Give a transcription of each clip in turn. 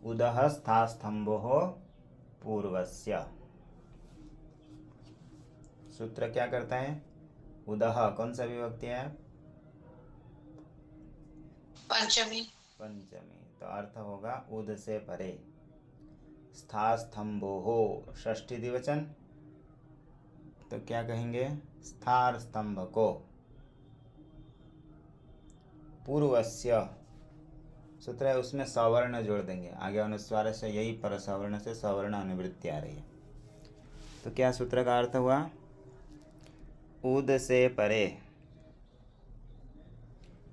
उदः स्था स्तंभोः पूर्वस्य। सूत्र क्या करता है? उदः कौन सा विभक्ति है? पंचमी। पंचमी। तो अर्थ होगा उद से परे। स्था स्तंभोः षष्ठी द्विवचन, तो क्या कहेंगे? स्थार स्तंभ को। पूर्वस्य सूत्र है, उसमें सवर्ण जोड़ देंगे। आगे अनुस्वार से यही पर सवर्ण से सवर्ण अनुवृत्ति आ रही है। तो क्या सूत्र का अर्थ हुआ? उद से परे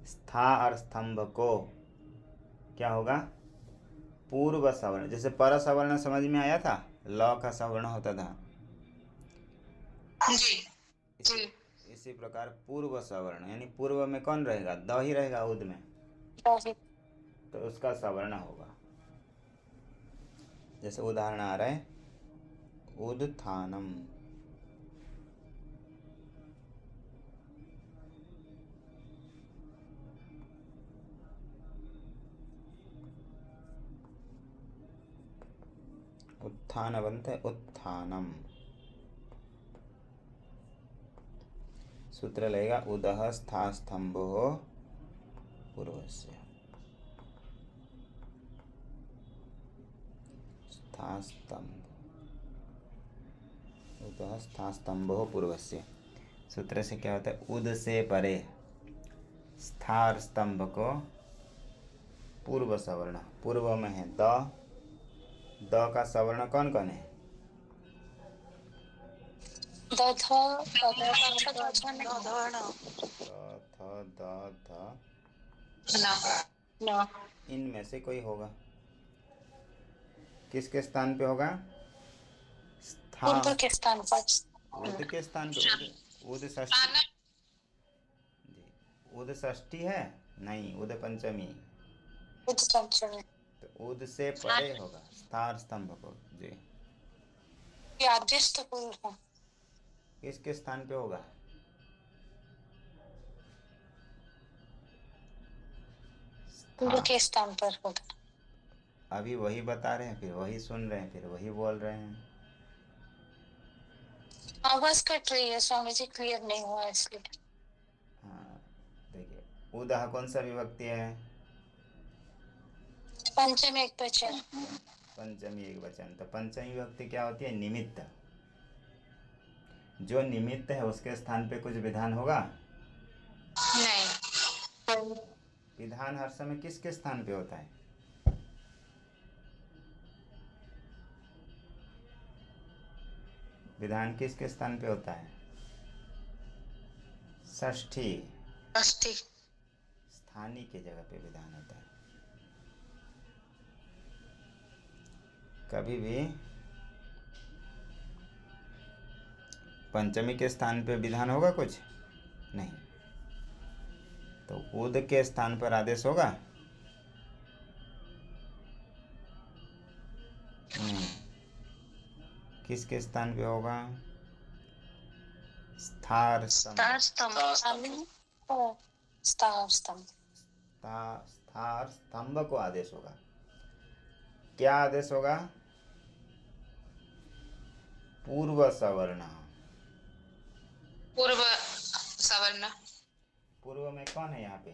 स्था और स्तंभ को क्या होगा? पूर्व सवर्ण। जैसे पर सवर्ण समझ में आया था, ल का सवर्ण होता था। जी इसी जी। इसी प्रकार पूर्व सवर्ण, यानी पूर्व में कौन रहेगा? द ही रहेगा उद में, तो उसका सवर्ण होगा। जैसे उदाहरण आ रहा है, उद्थानम। उत्थान बनता है उत्थानम। सूत्र लगेगा उदः स्था स्तंभोः पूर्वस्य। स्था स्तंभ, उदः स्था स्तंभोः पूर्वस्य। सूत्र से क्या होता है? उद से परे स्थार स्तंभ को पूर्व सवर्ण। पूर्व में है द, द का सवर्ण कौन कौन है? द, थ, द, ध। इनमें से कोई होगा। किसके स्थान पे होगा? स्था। पूर्व के स्थान पर। उद के स्थान पे। उद षष्ठी जी। उद षष्ठी है? नहीं, उद पंचमी। पंचमी। तो उद से परे होगा स्थार स्तंभ को जी। आदेश तो पूर्व। किसके स्थान पे होगा? पूर्व के स्थान पर होगा। अभी वही बता रहे हैं, फिर वही सुन रहे हैं, फिर वही बोल रहे हैं। आवाज कट रही है स्वामी जी, क्लियर नहीं हुआ इसलिए। हाँ, देखिए उदाह कौन सा विभक्ति है? पंचमी एक वचन। पंचमी एक वचन। तो पंचमी विभक्ति क्या होती है? निमित्त। जो निमित्त है उसके स्थान पे कुछ विधान होगा? नहीं। विधान हर समय किसके स्थान पे होता है? विधान किसके स्थान पे होता है? षष्ठी। षष्ठी। स्थानीय की जगह पे विधान होता है। कभी भी पंचमी के स्थान पे विधान होगा कुछ? नहीं। तो उद के स्थान पर आदेश होगा? नहीं। किसके स्थान पे होगा? स्थार स्तंभ। स्थार स्तंभ को आदेश होगा। क्या आदेश होगा? पूर्व सवर्ण। पूर्व सवर्ण। पूर्व में कौन है यहाँ पे?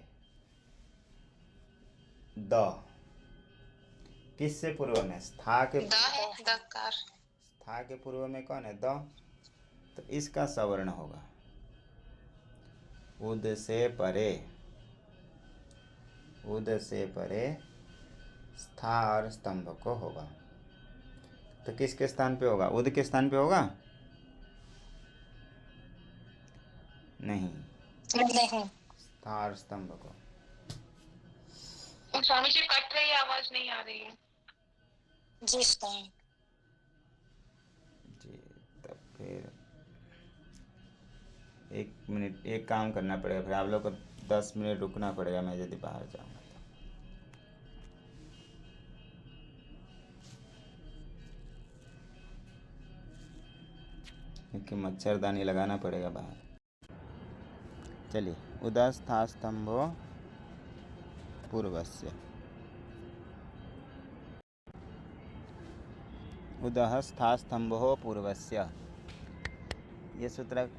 द। किससे पूर्व में? स्था के। स्था के पूर्व में कौन है? द। तो इसका सवर्ण होगा उद से परे। उद से परे स्था और स्तंभ को होगा। तो किसके स्थान पे होगा? उद के स्थान पे होगा? नहीं। नहीं। स्था और स्तंभ को। स्वामी जी कट रही है, आवाज नहीं आ रही है। जी स्वामी जी। तब फिर 1 मिनट एक काम करना पड़ेगा, फिर आप लोग को 10 मिनट रुकना पड़ेगा, मैं यदि बाहर जाऊँगा तो। क्योंकि मच्छरदानी लगाना पड़ेगा बाहर। चलिए, उदस्था स्तंभो पूर्वस्य। उदः स्थास्तंभो पूर्वस्य। ये सूत्र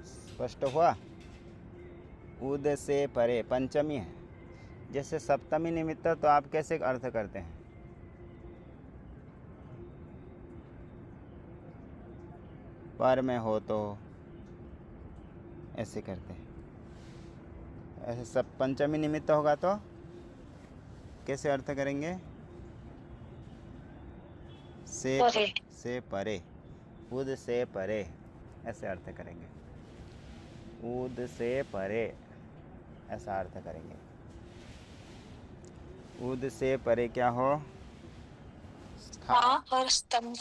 स्पष्ट हुआ। उद से परे पंचमी है, जैसे सप्तमी निमित्त तो आप कैसे अर्थ करते हैं? पर में हो तो ऐसे करते हैं, ऐसे सब पंचमी निमित्त होगा तो कैसे अर्थ करेंगे? से परे, उद से परे ऐसे अर्थ करेंगे। उद से परे ऐसा अर्थ करेंगे। उद से परे क्या हो? और स्तंभ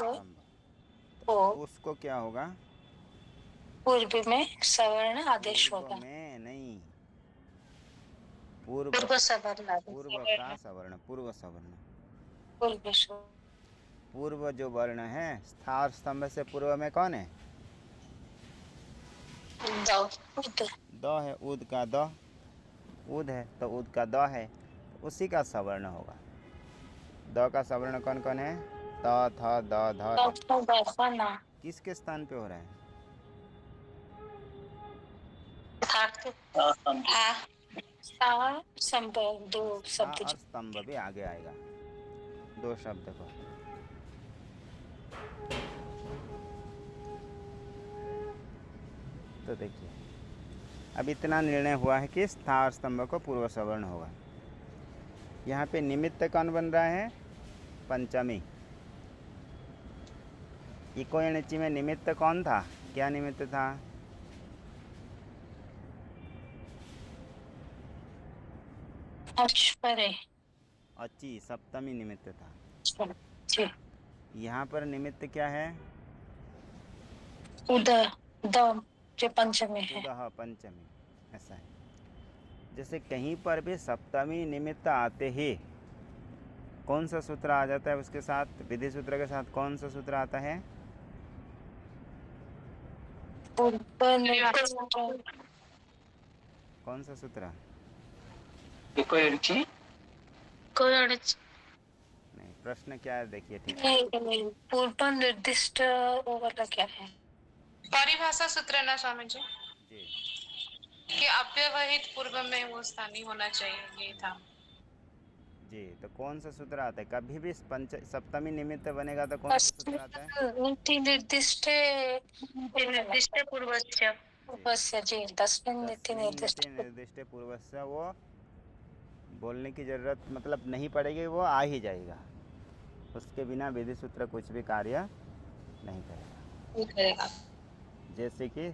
तो उसको क्या होगा? पूर्व में सवर्ण आदेश पूर्व होगा। में नहीं, पूर्व पूर्व सवर्ण पूर्व का सवर्ण, पूर्व सवर्ण। पूर्व पूर्व जो वर्ण है, स्थार स्तंभ से पूर्व में कौन है? द है, उद का द, उद है तो उद का द है, तो उसी का सवर्ण होगा। द का सवर्ण कौन कौन है? त थ द ध। किसके स्थान पे हो रहा है? दो शब्द और स्तंभ भी आगे आएगा, दो शब्द को। तो देखिए, अब इतना निर्णय हुआ है कि स्था और स्तंभ को पूर्व सवर्ण होगा। यहाँ पे निमित्त कौन बन रहा है? पंचमी। इको एणची में निमित्त कौन था? क्या निमित्त था? अची, सप्तमी निमित्त था। यहाँ पर निमित्त क्या है? जो पंचमी है। उदह पंचमी, ऐसा है। जैसे कहीं पर भी सप्तमी निमित्त आते ही कौन सा सूत्र आ जाता है उसके साथ? विधि सूत्र के साथ कौन सा सूत्र आता है? कौन सा सूत्र? नहीं, प्रश्न क्या है देखिए ठीक है। पूर्व निर्दिष्ट वाला क्या है? परिभाषा सूत्र ना स्वामी जी, जी कि अव्यवहित पूर्व में वो स्थानीय होना चाहिए, ये था जी। तो कौन सा सूत्र आता है? कभी भी सप्तमी निमित्त बनेगा तो कौन सा सूत्र आता है? निर्दिष्ट पूर्वस्य जी, तस्मिन् निर्दिष्ट पूर्वस्य, वो बोलने की जरूरत मतलब नहीं पड़ेगी, वो आ ही जाएगा। उसके बिना विधि सूत्र कुछ भी कार्य नहीं करेगा। जैसे कि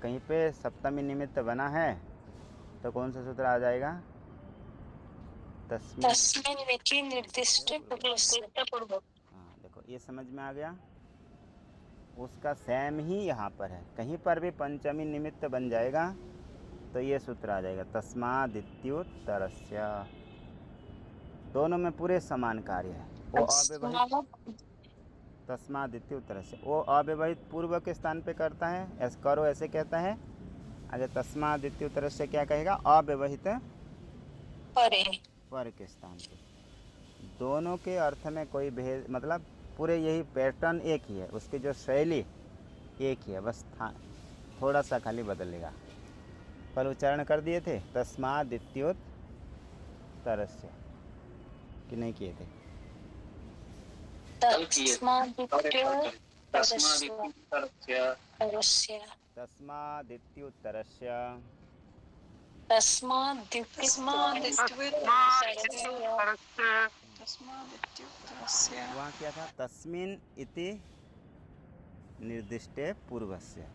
कहीं पे सप्तमी निमित्त बना है तो कौन सा सूत्र आ जाएगा? तस्मिन् निर्दिष्ट पूर्व। हाँ देखो, ये समझ में आ गया। उसका सेम ही यहाँ पर है, कहीं पर भी पंचमी निमित्त बन जाएगा तो ये सूत्र आ जाएगा, तस्मादित्युत्तरस्य। दोनों में पूरे समान कार्य है। वो अव्यवहित, तस्मादित्युत्तरस्य, वो अव्यवहित पूर्व के स्थान पे करता है, ऐसे करो ऐसे कहता है। आगे तस्मादित्युत्तरस्य क्या कहेगा? अव्यवहित पर के स्थान पे। दोनों के अर्थ में कोई भेद, मतलब पूरे यही पैटर्न एक ही है, उसकी जो शैली एक ही है, बस थोड़ा सा खाली बदलेगा। कल उच्चारण कर दिए थे तस्मादित्युत्तरस्य कि नहीं किए थे? तस्मादित्युत्तरस्य वहाँ क्या था? तस्मिन् इति निर्दिष्टे पूर्वस्य,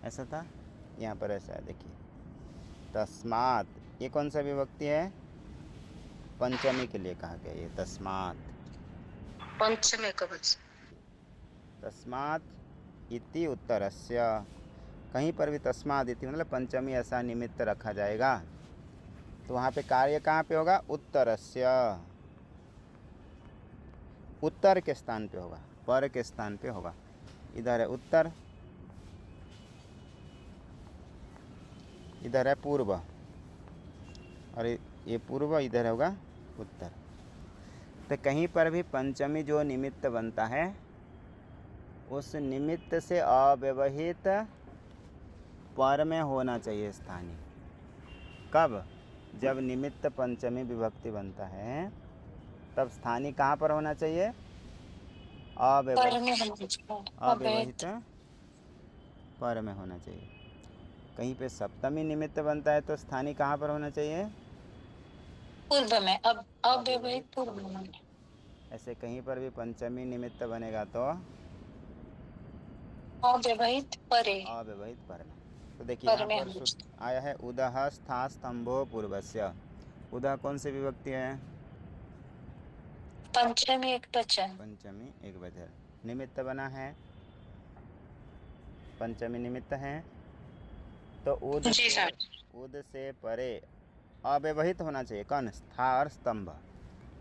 ऐसा था। यहाँ पर ऐसा है, देखिए, तस्मात्, ये कौन सा विभक्ति है? पंचमी के लिए कहा गया ये तस्मात्, पंचमी कवच। तस्मात् इति उत्तरस्य, कहीं पर भी तस्मात् इति मतलब पंचमी ऐसा निमित्त रखा जाएगा तो वहाँ पे कार्य कहाँ पे होगा? उत्तरस्य, उत्तर के स्थान पे होगा, पर के स्थान पे होगा। इधर है उत्तर, इधर है पूर्व, और ये पूर्व, इधर होगा उत्तर। तो कहीं पर भी पंचमी जो निमित्त बनता है उस निमित्त से अव्यवहित पर में होना चाहिए स्थानीय। कब? जब निमित्त पंचमी विभक्ति बनता है तब स्थानीय कहाँ पर होना चाहिए? अव्यवहित पर में होना चाहिए। कहीं पे सप्तमी निमित्त बनता है तो स्थानीय कहाँ पर होना चाहिए? पूर्व में। अब अव्यवहित पूर्व में। ऐसे कहीं पर भी पंचमी निमित्त बनेगा तो अव्यवहित परे। अव्यवहित पर में। तो देखिए पर यहाँ में पर सूत्र आया है उदः स्था स्तंभो पूर्वस्य। उदः कौन सी विभक्ति है? पंचमी एक वचन। पंचमी एक वचन। निमित्त बना है, पंचमी निमित्त है, तो उद जी सर। उद से परे अव्यवहित होना चाहिए। कौन? स्था और स्तंभ।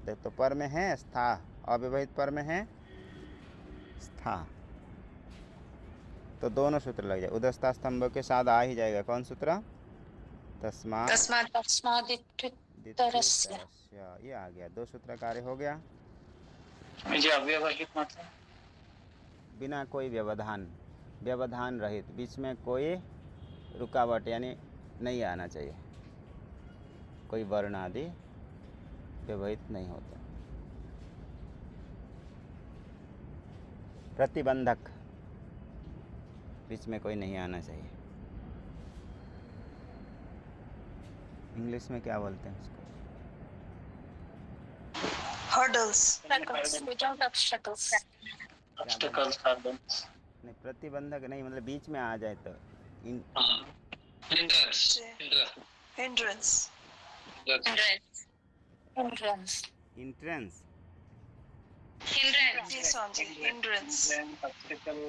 देख तो पर में है स्था, अव्यवहित पर में है स्था, तो दोनों सूत्र लग जाए। उदस्था स्तंभ के साथ आ ही जाएगा कौन सूत्र? तस्मादित्युत्तरस्य। ये आ गया, दो सूत्र कार्य हो गया। जी अव्यवहित मतलब बिना कोई व्यवधान, व्यवधान रहित, बीच में कोई रुकावट यानी नहीं आना चाहिए, कोई वर्ण आदि व्यवहित नहीं होता। प्रतिबंधक, बीच में कोई नहीं आना चाहिए। इंग्लिश में क्या बोलते हैं उसको? hurdles obstacles, नहीं प्रतिबंधक नहीं, मतलब बीच में आ जाए तो hindrance इंट्रेंस। जी Swami ji hindrance obstacle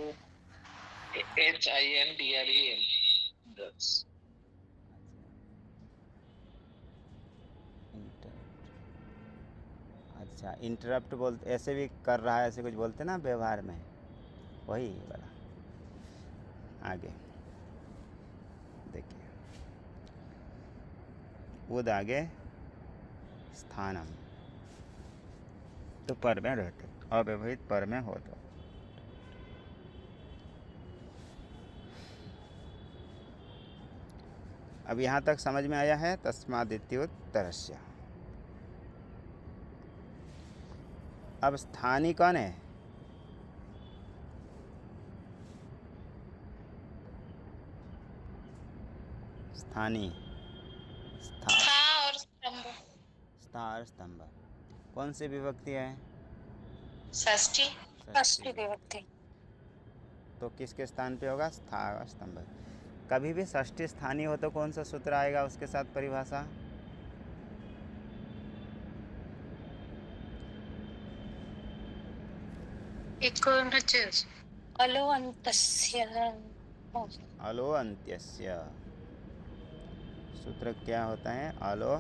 hindrance अच्छा इंटरप्ट बोलते, ऐसे भी कर रहा है, ऐसे कुछ बोलते ना व्यवहार में, वही वाला। आगे देखिए उद आगे स्थानम, तो पर में रहते, अव्यवहित पर में हो तो। अब यहाँ तक समझ में आया है? तस्मादित्युत्तरस्य। अब स्थानीय कौन है? स्थानीय स्था और स्तंभ कौन सी विभक्ति है? षष्ठी विभक्ति। तो किसके स्थान पे होगा? स्था और स्तंभ। कभी भी षष्ठी स्थानीय हो तो कौन सा सूत्र आएगा उसके साथ परिभाषा? अलो अंतस्य। अलो अंत्यस्य। सूत्र क्या होता है? अलो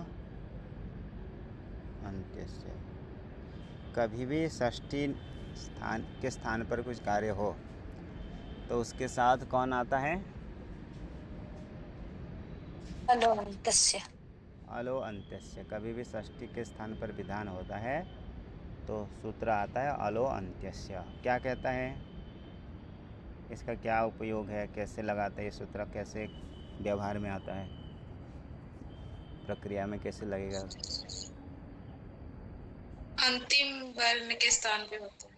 अंत्यस्य। कभी भी षष्ठी स्थान के स्थान पर कुछ कार्य हो तो उसके साथ कौन आता है? अलो अंतस्य। अलो अंत्यस्य। कभी भी षष्ठी के स्थान पर विधान होता है तो सूत्र आता है अलो अंत्यस्य। क्या कहता है? इसका क्या उपयोग है, कैसे लगाते हैं ये सूत्र, कैसे व्यवहार में आता है, प्रक्रिया में कैसे लगेगा? अंतिम वर्ण के स्थान पे होता है।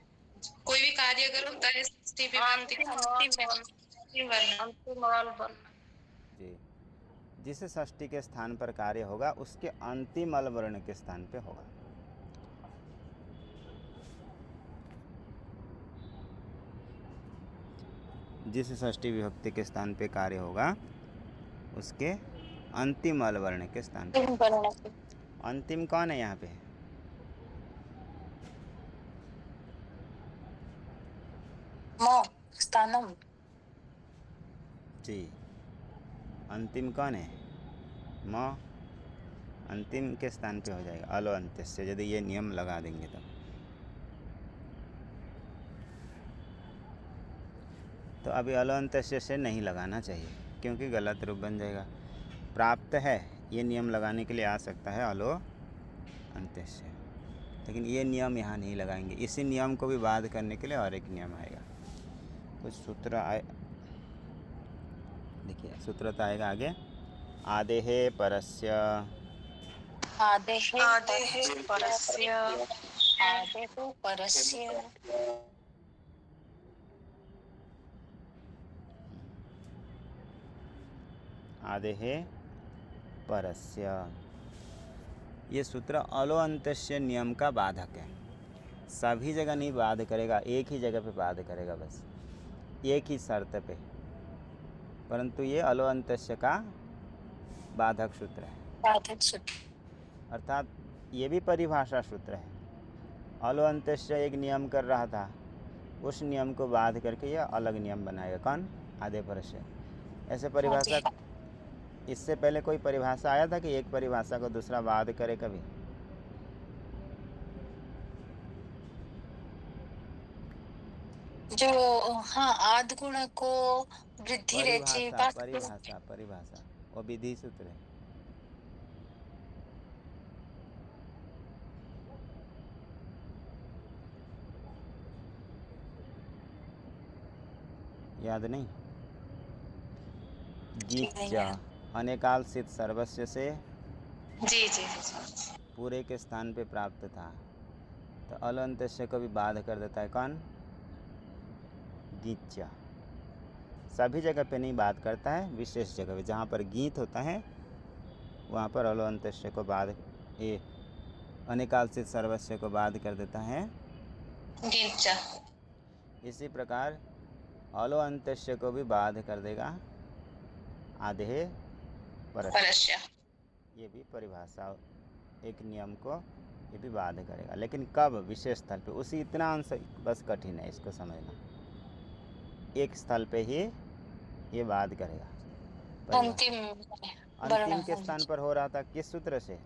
कोई भी कार्य अगर होता है षष्ठी विभक्ति का अंतिम वर्ण जी, जिस षष्ठी के स्थान पर कार्य होगा उसके अंतिम अल वर्ण के स्थान पे होगा। जिस षष्ठी विभक्ति के स्थान पे कार्य होगा उसके अंतिम अल वर्ण के स्थान पे। अंतिम कौन है यहाँ पे? स्थानम। जी, अंतिम कौन है? म अंतिम के स्थान पे हो जाएगा अलो अंत्यस्य, यदि ये नियम लगा देंगे तो अभी अलो अंत्यस्य से नहीं लगाना चाहिए क्योंकि गलत रूप बन जाएगा। प्राप्त है ये नियम लगाने के लिए आ सकता है अलो अंत्यस्य। लेकिन ये नियम यहाँ नहीं लगाएंगे। इसी नियम को भी बाध करने के लिए और एक नियम आएगा। कुछ सूत्र आए, देखिए सूत्र तो आएगा आगे। आदेहे परस्य आदेः परस्य आदेः परस्य आदेहे परस्य, ये सूत्र अलो अंत्यस्य नियम का बाधक है। सभी जगह नहीं बाध करेगा, एक ही जगह पे बाध करेगा, बस एक ही शर्त पे, परंतु ये अलो अंत्यस्य का बाधक सूत्र है। बाधक सूत्र, अर्थात ये भी परिभाषा सूत्र है। अलो अंत्यस्य एक नियम कर रहा था, उस नियम को बाध करके यह अलग नियम बनाएगा। कौन? आधे परस्य। ऐसे परिभाषा, इससे पहले कोई परिभाषा आया था कि एक परिभाषा को दूसरा बाध करे कभी? जो हाँ आद गुण को वृद्धि रेचि परिभाषा वो विधि सूत्र है। याद नहीं? गीच अनेकाल सिद्ध सर्वस्व से जी जी पूरे के स्थान पे प्राप्त था, तो अलो अंत्यस्य को भी बाध कर देता है। कौन? गीच। सभी जगह पे नहीं बात करता है, विशेष जगह पे जहाँ पर गीत होता है वहाँ पर अलो अंत्यस्य को बाध, ये अनेकाल सिद्ध सर्वस्व को बाध कर देता है गीचा। इसी प्रकार अलो अंत्यस्य को भी बाध कर देगा आधे परस्य। ये भी परिभाषा, एक नियम को ये भी बाध करेगा, लेकिन कब? विशेष स्थल पे। उसी इतना अंश बस कठिन है इसको समझना, एक स्थल पे ही ये बाध करेगा। अंतिम के स्थान पर हो रहा था किस सूत्र से?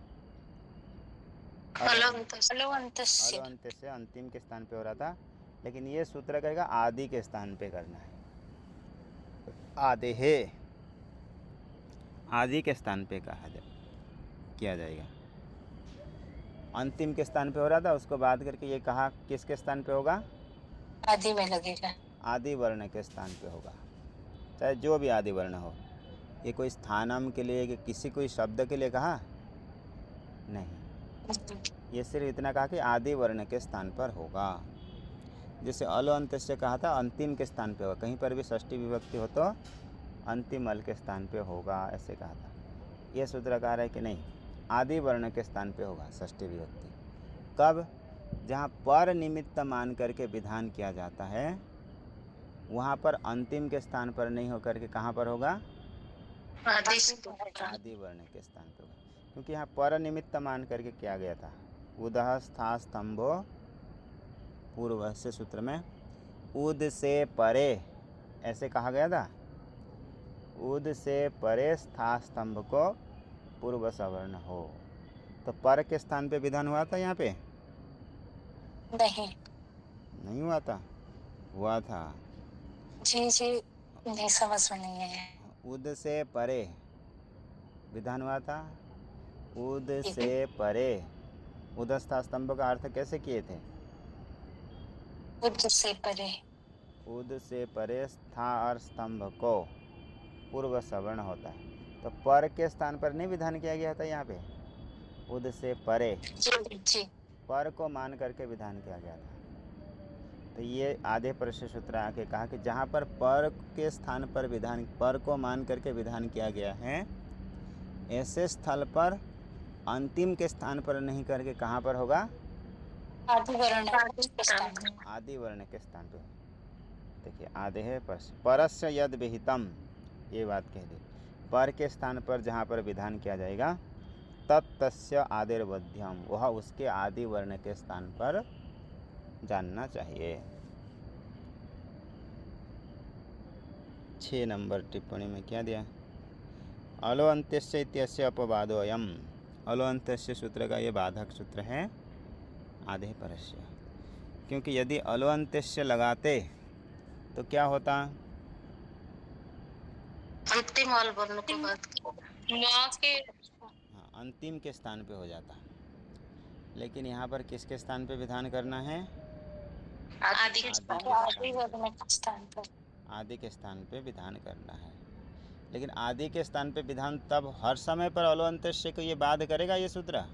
अलो अंत्यस्य अंतिम के स्थान पे हो रहा था, लेकिन ये सूत्र कहेगा आदि के स्थान पे करना है। आदेहे आदि के स्थान पे किया जाएगा। अंतिम के स्थान पे हो रहा था, उसको बाध करके ये कहा किसके स्थान पे होगा? आदि में लगेगा, आदि वर्ण के स्थान पे होगा, चाहे जो भी आदि वर्ण हो। ये कोई स्थानम के लिए कि किसी कोई शब्द के लिए कहा नहीं, ये सिर्फ इतना कहा कि आदि वर्ण के स्थान पर होगा। जैसे अलो अंत्यस्य कहा था अंतिम के स्थान पे होगा, कहीं पर भी षष्ठी विभक्ति हो तो अंतिम अल के स्थान पे होगा, ऐसे कहा था। ये सूत्रकार है कि नहीं, आदि वर्ण के स्थान पे होगा षष्ठी विभक्ति। कब? जहाँ पर निमित्त मान करके विधान किया जाता है वहाँ पर अंतिम के स्थान पर नहीं होकर के कहाँ पर होगा? आदि वर्ण के स्थान पर होगा, क्योंकि यहाँ पर निमित्त मान करके किया गया था। उदह स्था स्तंभो पूर्व से सूत्र में उद से परे ऐसे कहा गया था। उद से परे स्था स्तंभ को पूर्व सवर्ण हो, तो पर के स्थान पे विधान हुआ था यहाँ पे? नहीं हुआ था? हुआ था। जी नहीं समझ में नहीं है। उद से परे विधान हुआ था। उद से परे, उदस्था स्तंभ का अर्थ कैसे किए थे? उद से परे, उद से परे स्था और स्तंभ को पूर्व सवर्ण होता है, तो पर के स्थान पर नहीं विधान किया गया था यहाँ पे? उद से परे जी पर को मान करके विधान किया गया था। तो ये आधे परस्य सूत्र आके कहा कि जहाँ पर के स्थान पर विधान, पर को मान करके विधान किया गया है, ऐसे स्थल पर अंतिम के स्थान पर नहीं करके कहाँ पर होगा? आदि वर्ण के स्थान पर। देखिए आधे है परस्य यद विहितम, ये बात कह दी। पर के स्थान पर जहाँ पर विधान किया जाएगा तत्तस्य आदिर्वध्यम, वह उसके आदि वर्ण के स्थान पर जानना चाहिए। 6 नंबर टिप्पणी में क्या दिया? अलो अंत्यस्य इत्यस्य अपवादोऽयम्, अलो अंत्यस्य सूत्र का ये बाधक सूत्र है आधे परस्य, क्योंकि यदि अलो अंत्यस्य लगाते तो क्या होता? अंतिम अल वर्ण के बाद अंतिम के स्थान पे हो जाता। लेकिन यहाँ पर किसके स्थान पे विधान करना है? आदि आदि तो के आदि स्थान वर्ग में स्थान पर आदि के स्थान पे विधान करना है। लेकिन आदि के स्थान पे विधान तब हर समय पर अलो अंत्यस्य को ये बाध करेगा ये सूत्र?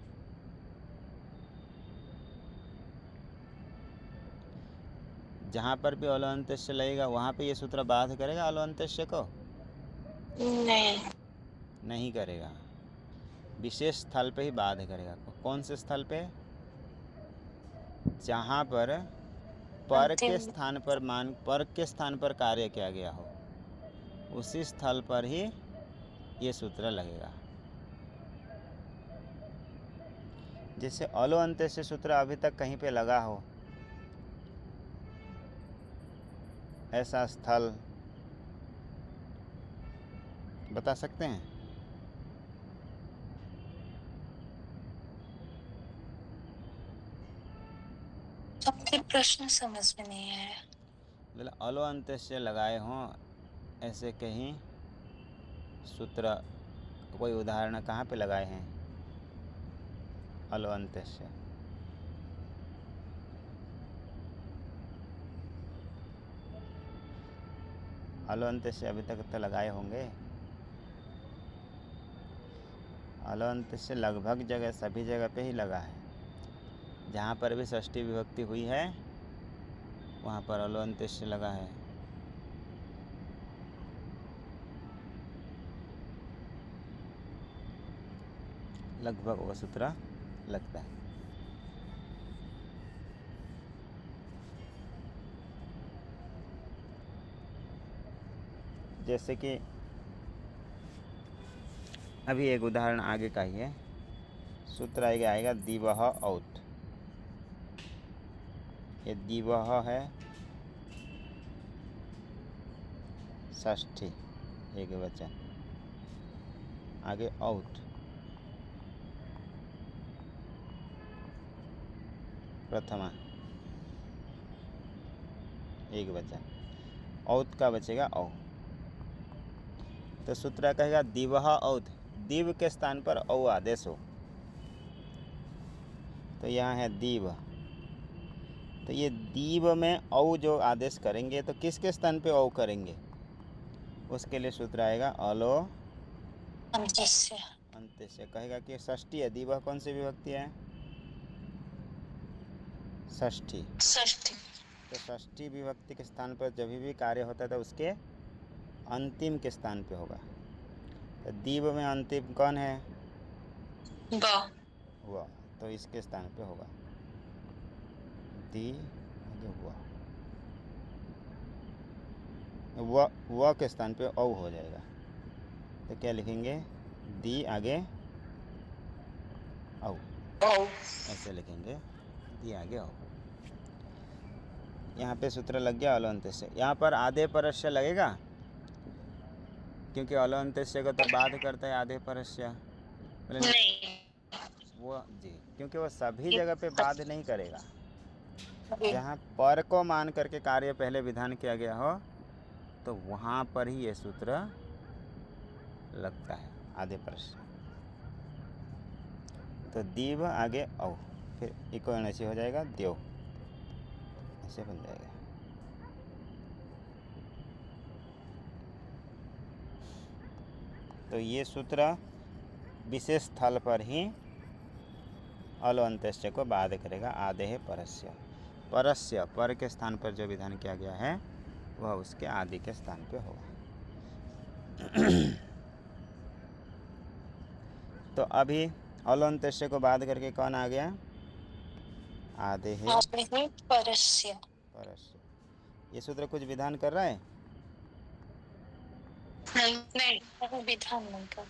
जहाँ पर भी अलो अंत्यस्य लगेगा वहाँ पे ये सूत्र बाध करेगा अलो अंत्यस्य को? नहीं। नहीं करेगा। विशेष स्थल पे ही बाध करेगा। कौन से स्थल पे? जहाँ पर पर के स्थान पर कार्य किया गया हो, उसी स्थल पर ही ये सूत्र लगेगा। जैसे अलो अंत्यस्य सूत्र अभी तक कहीं पे लगा हो, ऐसा स्थल बता सकते हैं? आपके प्रश्न समझ में नहीं आया। मतलब अलो अंत्यस्य लगाए हों ऐसे कहीं सूत्र, कोई उदाहरण कहाँ पे लगाए हैं अलो अंत्यस्य? अलो अंत्यस्य अभी तक तो लगाए होंगे। अलो अंत्यस्य लगभग जगह सभी जगह पे ही लगा है। जहाँ पर भी षष्ठी विभक्ति हुई है वहाँ पर अलो अंत्यस्य लगा है। लगभग वो सूत्र लगता है। जैसे कि अभी एक उदाहरण आगे का ही है। सूत्र आएगा दिवह औत। ये दिवह है षष्ठी एक वचन, आगे औत प्रथमा एक वचन, औत का बचेगा औ। तो सूत्र कहेगा दिवह औत, दिव के स्थान पर औ आदेश हो। तो यहाँ है दीव, तो ये दीव में औ जो आदेश करेंगे तो किसके स्थान पे औ करेंगे? उसके लिए सूत्र आएगा अलो अंत्यस्य। अंत्यस्य। कहेगा कि षष्ठी है, दीव कौन सी विभक्ति है? षष्ठी। षष्ठी। तो षष्ठी विभक्ति के स्थान पर जब भी कार्य होता है तो उसके अंतिम के स्थान पे होगा। तो दीव में अंतिम कौन है? वह, तो इसके स्थान पे होगा दी वह के स्थान पे औ हो जाएगा। तो क्या लिखेंगे? दी आगे औ, ऐसे लिखेंगे दी आगे औ। यहाँ पे सूत्र लग गया अलो अंत्यस्य। यहाँ पर आधे परस्य लगेगा क्योंकि अलो अंत्यस्य को तो बाध करता है आधे परस्य। नहीं। वो जी, क्योंकि वो सभी जगह पे बाध नहीं करेगा। जी। जहाँ पर को मान करके कार्य पहले विधान किया गया हो तो वहाँ पर ही ये सूत्र लगता है आधे परस्य। तो दीव आगे औ, फिर इको ऐसे हो जाएगा देव, ऐसे बन जाएगा। तो ये सूत्र विशेष स्थल पर ही अलो अंत्यस्य को बाध करेगा आदेः परस्य। परस्य, पर के स्थान पर जो विधान किया गया है वह उसके आदि के स्थान पे होगा। तो अभी अलो अंत्यस्य को बाध करके कौन आ गया? आदेः परस्य। परस्य। ये सूत्र कुछ विधान कर रहा है? नहीं, विधान नहीं कर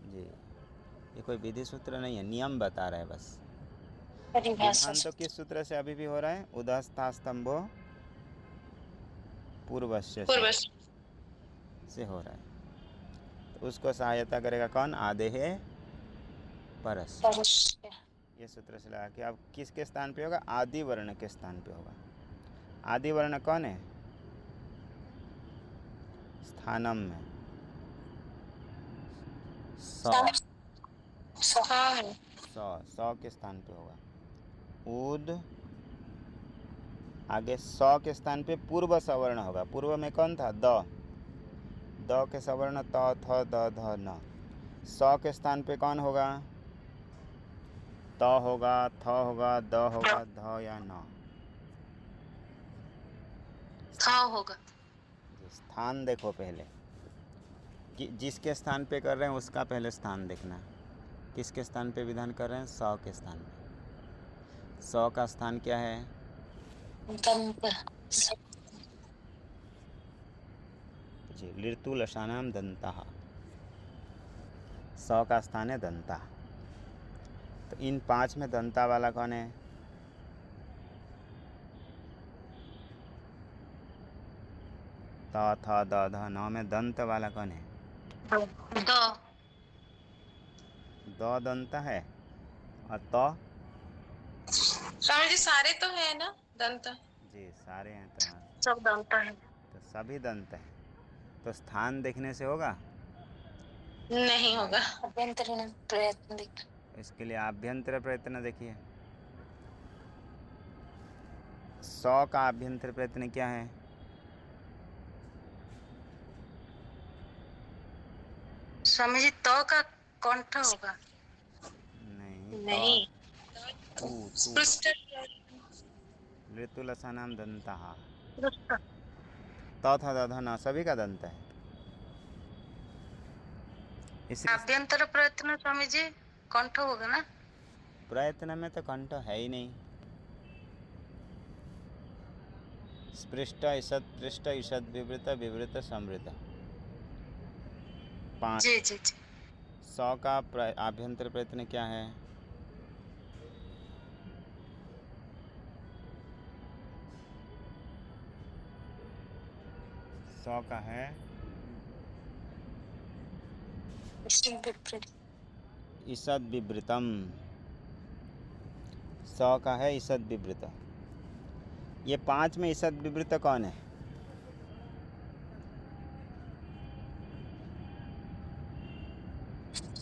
जी, ये कोई विधि सूत्र नहीं है, नियम बता रहा है बस। परिभाषा विधान तो किस सूत्र से अभी भी हो रहा है? उदस्था स्तंभो पूर्वस्य से हो रहा है। तो उसको सहायता करेगा कौन? आदेः परस्य। परस्य। ये सूत्र से लगा कि अब किसके स्थान पे होगा? आदि वर्ण के स्थान पे होगा। आदि वर्ण कौन है? स्थानम में स, स स के स्थान पे होगा। उद, आगे स के स्थान पे पूर्व सवर्ण होगा। पूर्व में कौन था? द। द के सवर्ण त, थ, द, ध, न। स के स्थान पे कौन होगा? त होगा, थ होगा, द होगा, ध या न? था होगा। स्थान देखो पहले कि जिसके स्थान पे कर रहे हैं उसका पहले स्थान देखना। किसके स्थान पे विधान कर रहे हैं? स के स्थान पे। स का स्थान क्या है? दंत। जी, ऋतु लशानाम दंता। स का स्थान है दंता। तो इन 5 में दंता वाला कौन है? त, थ, द, ध, न में दंत वाला कौन है? द। द दंत है। और त? स्वामी जी सारे तो है ना दंत? जी सारे हैं तो। सब दंत है। तो सभी दंत है, तो स्थान देखने से होगा? नहीं होगा। अभ्यंतरीण प्रयत्न दिख। इसके लिए आभ्यंतर प्रयत्न देखिए। स का आभ्यंतर प्रयत्न क्या है? स्वामी जी तो का कंठ होगा? नहीं। तू स्पृष्ट। ऋतुलसानाम दंतः। त, थ, द, ध, न सभी का दंत है। इसलिए आभ्यंतर प्रयत्न स्वामी जी कंठ होगा ना? प्रयत्न में तो कंठ है ही नहीं। स्पृष्ट, ईषद, पृष्ठ, ईषद, विवृत, विवृत, समृत, 5। जी जी जी। स का आभ्यंतर प्रयत्न क्या है? स का है ईषद विवृतम। स का है ईषद विवृत। ये 5 में ईषद विवृत कौन है?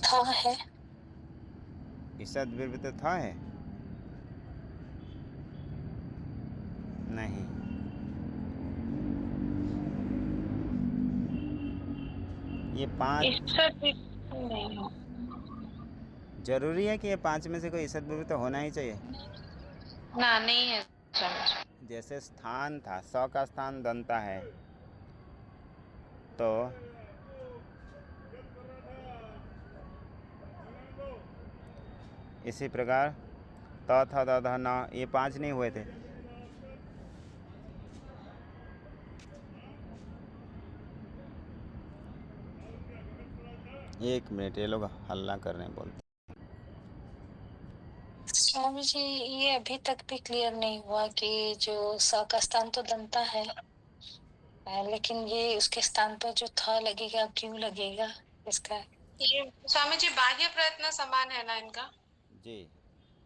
था है। ईषद विवृत था है? नहीं। ये 5 नहीं। जरूरी है कि ये 5 में से कोई ईषद विवृत होना ही चाहिए। ना नहीं है स्वामी जी। जैसे स्थान था, स का स्थान दंता है, तो इसी प्रकार त, थ, द, ध, न ये 5 नहीं हुए थे। एक मिनट, ये लोग हल्ला कर रहे हैं, बोलते। स्वामी जी ये अभी तक भी क्लियर नहीं हुआ कि जो स का स्थान तो दंता है, लेकिन ये उसके स्थान पर जो था लगेगा, क्यों लगेगा इसका? ये स्वामी जी बाह्य प्रयत्न समान है ना इनका? जी,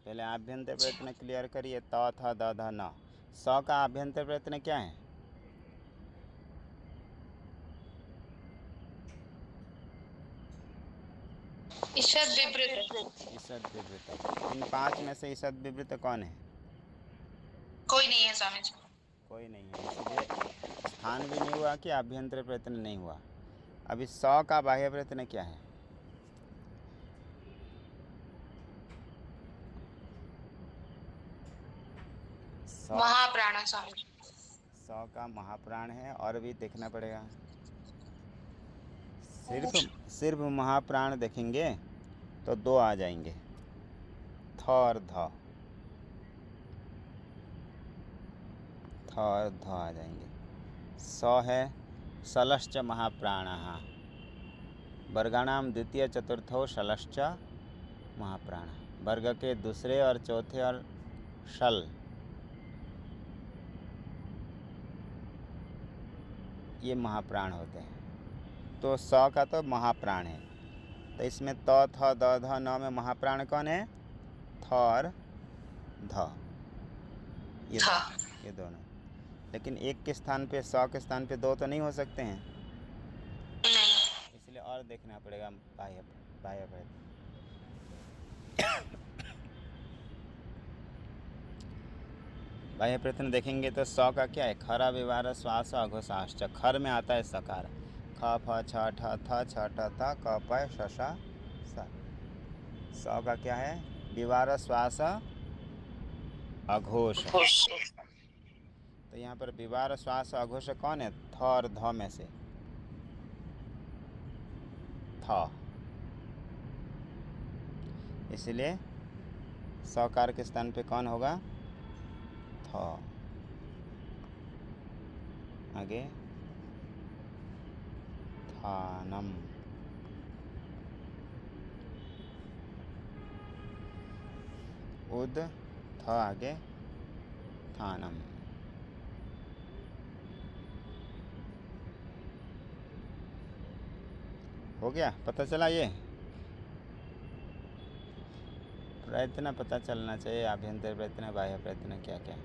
पहले आभ्यंतर प्रयत्न क्लियर करिए। त, थ, द, ध, न। स का आभ्यंतर प्रयत्न क्या है? ईषद विवृत। ईषद विवृत। इन 5 में से ईषद विवृत कौन है? कोई नहीं है स्वामी जी। कोई नहीं है, इसलिए स्थान भी नहीं हुआ कि आभ्यंतर प्रयत्न नहीं हुआ। अभी स का बाह्य प्रयत्न क्या है? महाप्राण स्वामी जी। स का महाप्राण है, और भी देखना पड़ेगा। सिर्फ महाप्राण देखेंगे तो 2 आ जाएंगे, थ और ध। थ और ध आ जाएंगे। स है शलश्च महाप्राणः। वर्गाणाम द्वितीय चतुर्थो शलश्च महाप्राण। वर्ग के दूसरे और चौथे और शल, ये महाप्राण होते हैं। तो स का तो महाप्राण है, तो इसमें त, थ, द, ध, न में महाप्राण कौन है? थ और ध, ये दोनों। लेकिन एक के स्थान पे, स के स्थान पे 2 तो नहीं हो सकते हैं, इसलिए और देखना पड़ेगा बाह्य प्रयत्न। बाह्य प्रयत्न देखेंगे तो स का क्या है, खरा विवार श्वास अघोषाश्च, खर में आता है सकार, ख फ छ ठ थ छ ठ थ क प श श स। स का क्या है, विवार श्वास अघोष। तो यहाँ पर विवार श्वास अघोष कौन है, थ और ध में से थ, इसलिए सकार के स्थान पे कौन होगा, थ। आगे थानम, उद थ आगे थानम। हो गया, पता चला। ये प्रयत्न पता चलना चाहिए, आभ्यंतर प्रयत्न बाह्य प्रयत्न क्या क्या।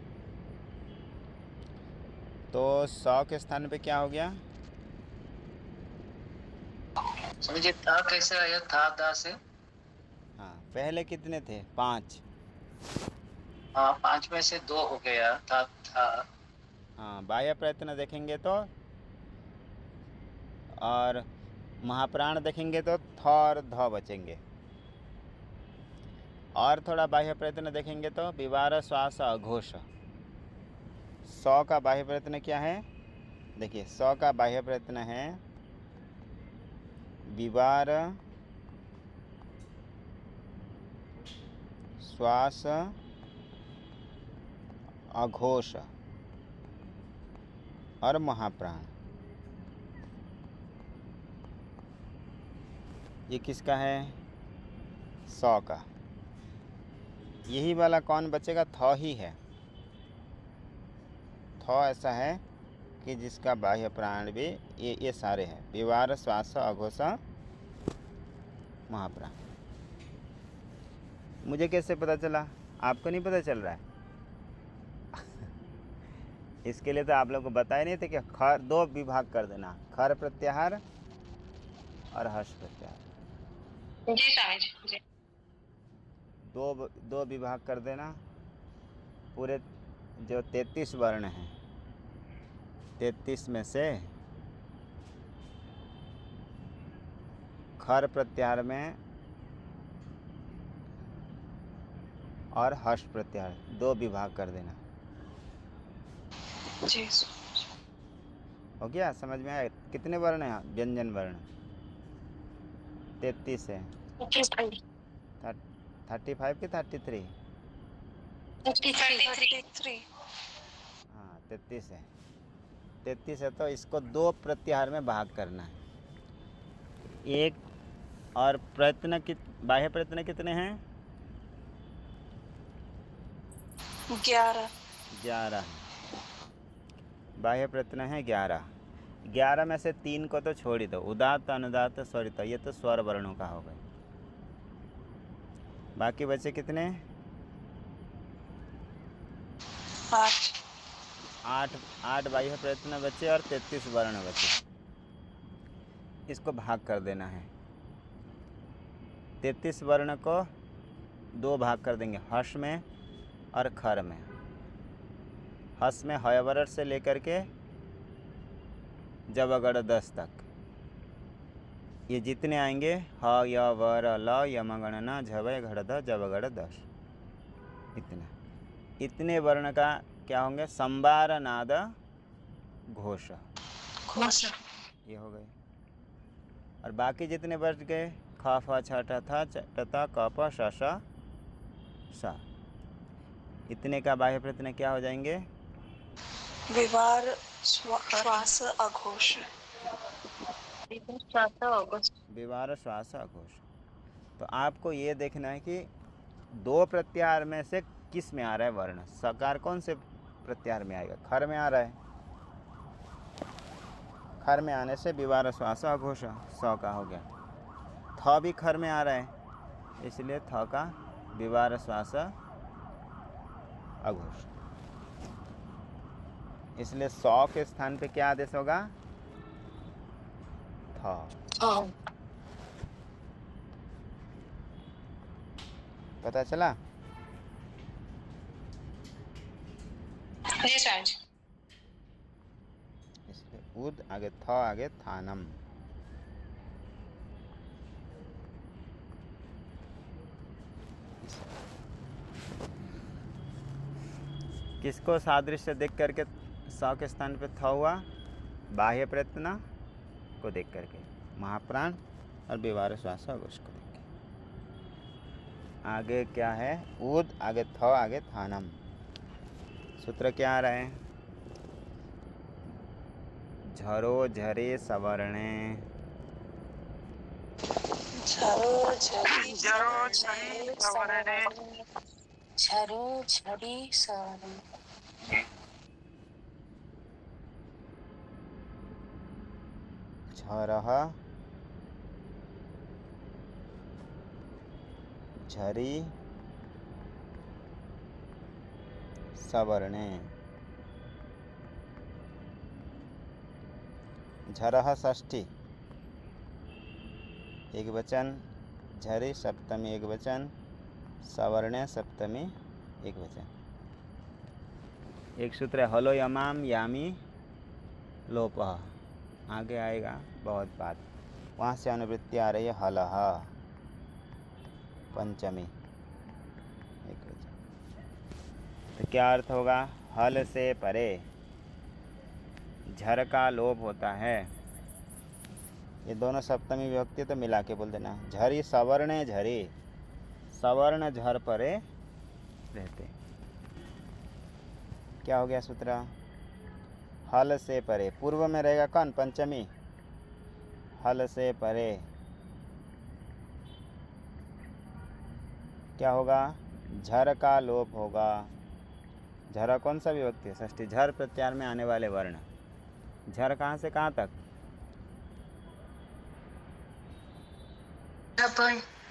तो 100 के स्थान पे क्या हो गया, समझिए था कैसे आया, था दा से। हाँ पहले कितने थे, 5। हाँ 5 में से 2 हो गया था। हाँ बाह्य प्रयत्न देखेंगे तो, और महाप्राण देखेंगे तो थ और ध बचेंगे। और थोड़ा बाह्य प्रयत्न देखेंगे तो विवार श्वास अघोष। 100 का बाह्य प्रयत्न क्या है, देखिए 100 का बाह्य प्रयत्न है विवार श्वास अघोष और महाप्राण। ये किसका है, 100 का। यही वाला कौन बचेगा, थ ही है। थ ऐसा है कि जिसका बाह्य प्राण भी ये सारे हैं, विवार श्वास अघोष महाप्राण। मुझे कैसे पता चला, आपको नहीं पता चल रहा है? इसके लिए तो आप लोग को बताए नहीं थे कि खर 2 विभाग कर देना, खर प्रत्याहार और हर्ष प्रत्याहार। जी स्वामी जी। 2 विभाग कर देना। पूरे जो 33 वर्ण हैं, 33 में से खर प्रत्याहार में और हर्ष प्रत्याहार 2 विभाग कर देना। जी हो गया, समझ में आया? कितने वर्ण हैं, व्यंजन वर्ण? 33 है। 35 कि 33? 33। हाँ 33 है। 33 है तो इसको 2 प्रत्याहार में भाग करना है। एक और प्रयत्न बाह्य प्रयत्न कितने हैं, 11 है। बाह्य प्रयत्न है 11 में से 3 को तो छोड़ ही दो, उदात्त अनुदात्त स्वरित, ये तो स्वर वर्णों का हो गए। बाकी बचे कितने, 8 बाह्य प्रयत्न बचे और 33 वर्ण बचे। इसको भाग कर देना है। 33 वर्ण को 2 भाग कर देंगे, हर्ष में और खर में। हस में हयवरट से लेकर के जबगढ़ 10 तक, ये जितने आएंगे ह य वर ल यमगणना झवय घड़ध जबगढ़ 10, इतने वर्ण का क्या होंगे, संबार नाद घोष, ये हो गए। और बाकी जितने बच गए, ख फ छ ठ थ च ट त क प श श स, इतने का बाह्य प्रयत्न क्या हो जाएंगे, विवार श्वास अघोष। विवार श्वास अघोष। तो आपको ये देखना है कि 2 प्रत्याहार में से किस में आ रहा है वर्ण। सकार कौन से प्रत्याहार में आएगा, खर में आ रहा है। खर में आने से विवार श्वास अघोष 100 का हो गया। थ भी खर में आ रहा है, इसलिए थ का विवार श्वास अघोष। इसलिए 100 के स्थान पे क्या आदेश होगा, थ। पता चला? जी सर। इसलिए उद आगे थ आगे थानम। किसको सादृश्य देख करके स के स्थान पे थ हुआ? बाह्य प्रयत्न को देख करके, महाप्राण और व्यवहार श्वास उसको देख के। आगे क्या है? उद आगे थ आगे थानम। सूत्र क्या आ रहा है? झरो झरे सवर्णे। झरो झरी सवर्णे झरो झरी सवर्णे झरः झरी सवर्णे। झरः षष्ठी एक वचन, झरी सप्तमी एक वचन, सवर्णे सप्तमी एक वचन। एक सूत्र है हलो यमाम यामी लोपः। आगे आएगा बहुत बात। वहाँ से अनुवृत्ति आ रही है हलः पंचमी एक वचन। तो क्या अर्थ होगा? हल से परे झर का लोप होता है। ये दोनों सप्तमी विभक्ति तो मिला के बोल देना। झरी सवर्ण झरी, सवर्ण झर परे रहते। क्या हो गया सूत्र? हल से परे। पूर्व में रहेगा कौन? पंचमी। हल से परे क्या होगा? झर का लोप होगा। झरा कौन सा विभक्ति है? षष्ठी। झर प्रत्यार में आने वाले वर्ण। झर कहाँ से कहाँ तक?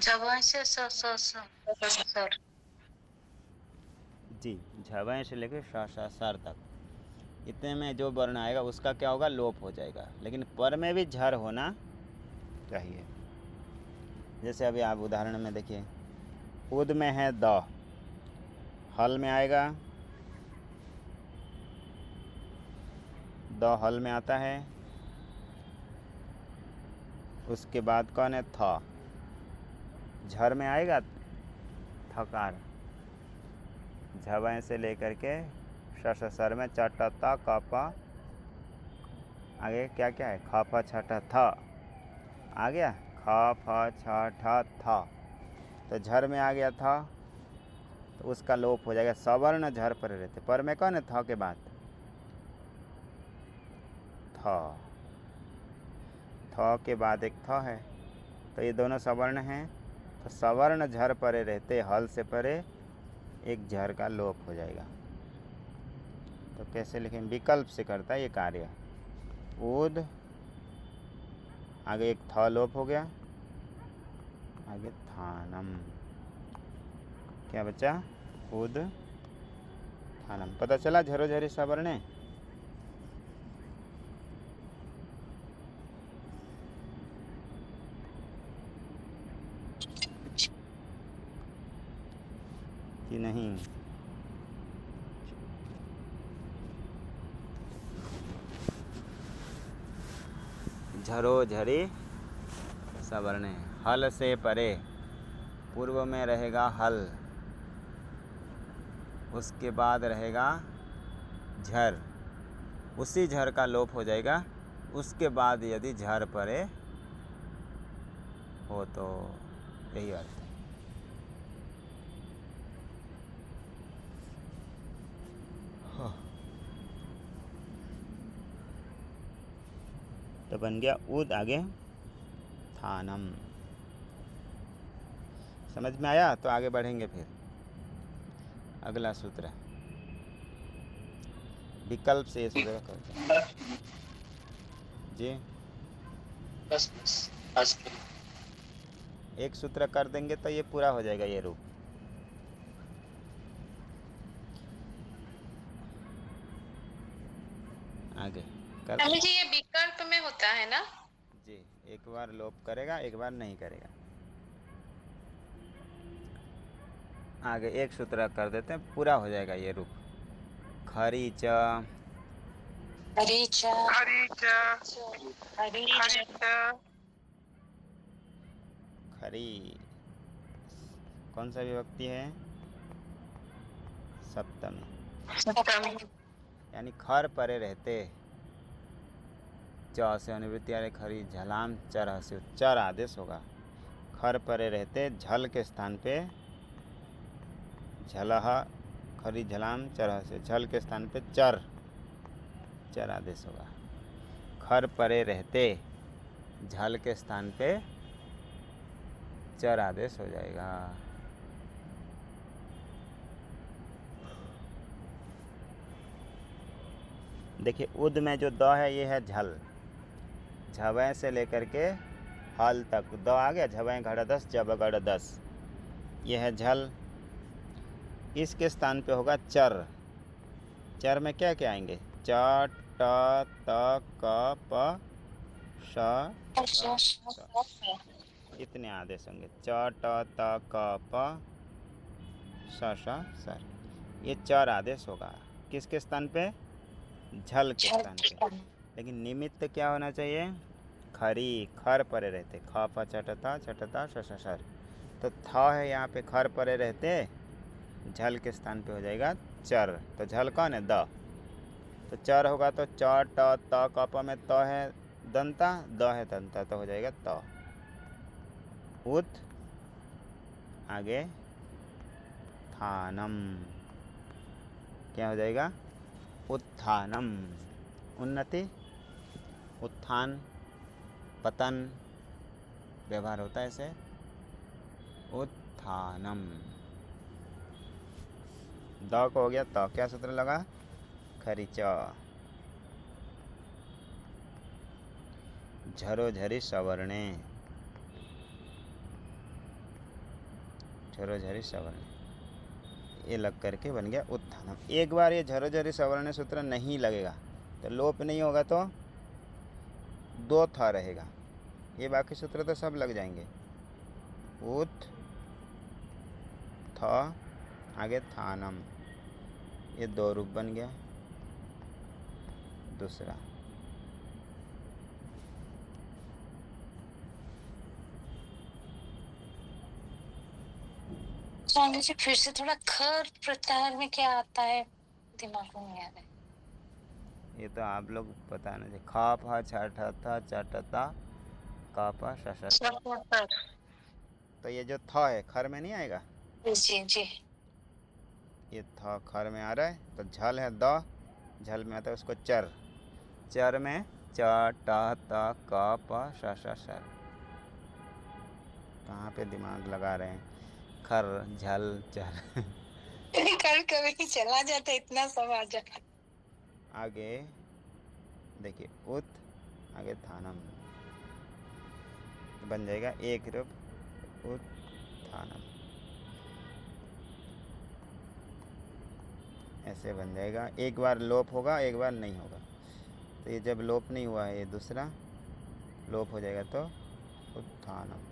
झबं से सर। जी, झवें से लेकर सर तक, इतने में जो वर्ण आएगा उसका क्या होगा? लोप हो जाएगा। लेकिन पर में भी झर होना चाहिए। जैसे अभी आप उदाहरण में देखिए, उद में है द, हल में आएगा, द हल में आता है। उसके बाद कौन है? थ। झर में आएगा थकार। झवें से लेकर के सर में चट त कप, आगे क्या क्या है? ख फ छ ठ थ आ गया। ख फ छ ठ थ, तो झर में आ गया था, तो उसका लोप हो जाएगा। सवर्ण झर पर रहते। पर में कौन है? थ के बाद थ, थ के बाद एक थ है, तो ये दोनों सवर्ण हैं। तो सवर्ण झर परे रहते, हल से परे एक झर का लोप हो जाएगा। तो कैसे लिखें? विकल्प से करता है ये कार्य। उद आगे एक थ लोप हो गया, आगे थानम। क्या बचा? उद थानम। पता चला झरो झरी सवर्णे। कि नहीं? झरो झरी सवर्णे। हल से परे, पूर्व में रहेगा हल, उसके बाद रहेगा झर, उसी झर का लोप हो जाएगा। उसके बाद यदि झर परे हो तो यही अर्थ है। तो बन गया उद आगे थानम। समझ में आया? तो आगे बढ़ेंगे फिर। अगला सूत्र विकल्प से ये सूत्र करते हैं जी। बस एक सूत्र कर देंगे तो ये पूरा हो जाएगा ये रूप। आगे कर जी ये विकल्प में होता है ना? जी, एक बार लोप करेगा, एक बार नहीं करेगा। आगे एक सूत्र कर देते हैं, पूरा हो जाएगा ये रूप। खरी च, हरी चा, हरी च, हरी हरी च, खरी कौन सा विभक्ति है? सप्तमी। सप्तमी, यानी खर परे रहते, च से अनुवृत्ति आ रही, खरी झलाम चर से चर आदेश होगा। खर परे रहते झल के स्थान पे झलह, खरी झलाम चर से झल के स्थान पे चर चर आदेश होगा। खर परे रहते झल के स्थान पे चर आदेश हो जाएगा। देखिए उद में जो द है ये है झल, झवै से लेकर के हल तक द आ गया, झवै घड़ दस जब गढ़ दस, ये है झल। इसके स्थान पे होगा चर। चर में क्या क्या आएंगे? च ट त क प श इतने आदेश होंगे। च ट त क प श सर, ये चर आदेश होगा। किसके स्थान पे? झल के स्थान पे। लेकिन निमित्त क्या होना चाहिए? खरी, खर परे रहते, ख प चटता छटता सर। तो थ है यहाँ पे खर परे रहते, झल के स्थान पे हो जाएगा चर। तो झल कौन है? द। तो चर होगा तो च ट त क प में त है दंता, द है दंता, तो हो जाएगा त। उत आगे थानम, क्या हो जाएगा? उत्थानम। उन्नति, उत्थान, पतन व्यवहार होता है ऐसे। उत्थानम। द को हो गया त, क्या सूत्र लगा? खरीच। झरो झरी सवर्णे, झरो झरी सवर्णे, ये लग करके बन गया उत्थानम। एक बार ये झरो झरी सवर्ण सूत्र नहीं लगेगा तो लोप नहीं होगा, तो दो था रहेगा, ये बाकी सूत्र तो सब लग जाएंगे। उत थ आगे थानम, ये दो रूप बन गया। दूसरा स्वामी जी फिर से थोड़ा खर प्रत्याहार में क्या आता है, दिमाग में नहीं आ रहा है। ये तो आप लोग बताना चाहिए। खा फा छठता चटता का पा शशता, तो ये जो थ है खर में नहीं आएगा, जी जी। ये थ खर में आ रहा है, तो झल है द, झल में आता है उसको चर, चर में च ट त क प सर। कहाँ पे दिमाग लगा रहे हैं? खर झल चर। कभी कभी चला जाता, इतना सब आ जाता। आगे देखिए उत आगे थानम बन जाएगा एक रूप उत्थानम, ऐसे बन जाएगा। एक बार लोप होगा, एक बार नहीं होगा। तो ये जब लोप नहीं हुआ है, ये दूसरा लोप हो जाएगा तो उत्थानम।